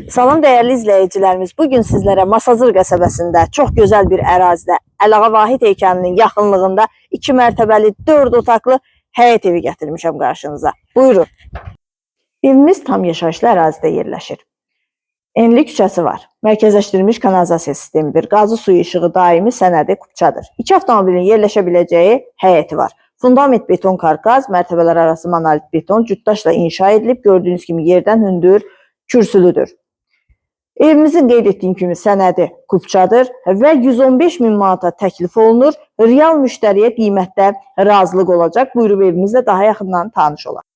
Salam dəyərli izləyicilərimiz, bugün sizlərə Masazır qəsəbəsində çox gözəl bir ərazidə Əlağa Vahid heykalının yaxınlığında 2 mərtəbəli 4 otaqlı həyət evi gətirmişəm qarşınıza. Buyurun. Evimiz tam yaşayışlı ərazidə yerləşir. Enli küçəsi var. Mərkəzləşdirilmiş kanalizasiya sistemidir. Qazı suyu işığı daimi sənədi kupçadır. 2 avtomobilin yerləşə biləcəyi həyəti var. Fundament beton karkaz, mərtəbələr arası monolit beton cütdaşla inşa edilib. Gördüyünüz kimi yerdən hündür, kürsülüdür. Evimizin qeyd etdiyim kimi sənədi kupçadır və 115 min manata təklif olunur. Real müştəriyə qiymətdə razılıq olacaq. Buyurub evimizlə daha yaxından tanış olaq.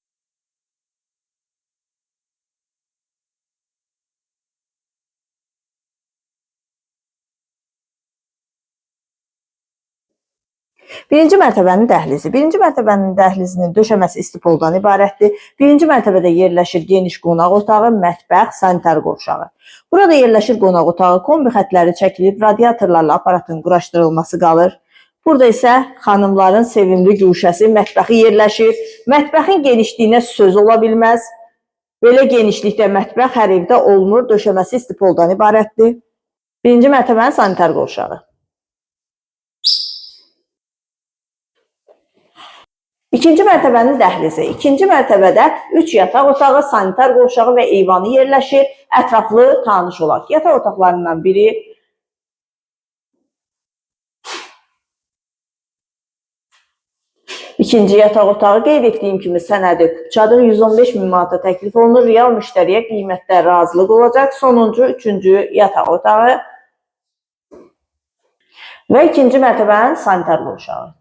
Birinci mərtəbənin dəhlizi. Birinci mərtəbənin dəhlizinin döşəməsi istipoldan ibarətdir. Birinci mərtəbədə yerləşir geniş qonaq otağı, mətbəx, sanitar qovşağı. Burada yerləşir qonaq otağı, kombi xətləri çəkilib, radiatorlarla aparatın quraşdırılması qalır. Burada isə xanımların sevimli güşəsi, mətbəxi yerləşir. Mətbəxin genişliyinə söz ola bilməz. Belə genişlikdə mətbəx hər evdə olmur. Döşəməsi istipoldan ibarətdir. Birinci mərtəbənin sanitar qovşağı. İkinci mərtəbənin dəhlizi. İkinci mərtəbədə 3 yataq otağı, sanitar qovşağı və eyvanı yerləşir. Ətraflı tanış olaq. Yataq otaqlarından biri İkinci yataq otağı qeyd etdiyim kimi sənədi kupçadır. 115 min manata təklif olunur. Real müştəriyə qiymətdə razılıq olacaq. Sonuncu, üçüncü yataq otağı və ikinci mərtəbənin sanitar qovşağı.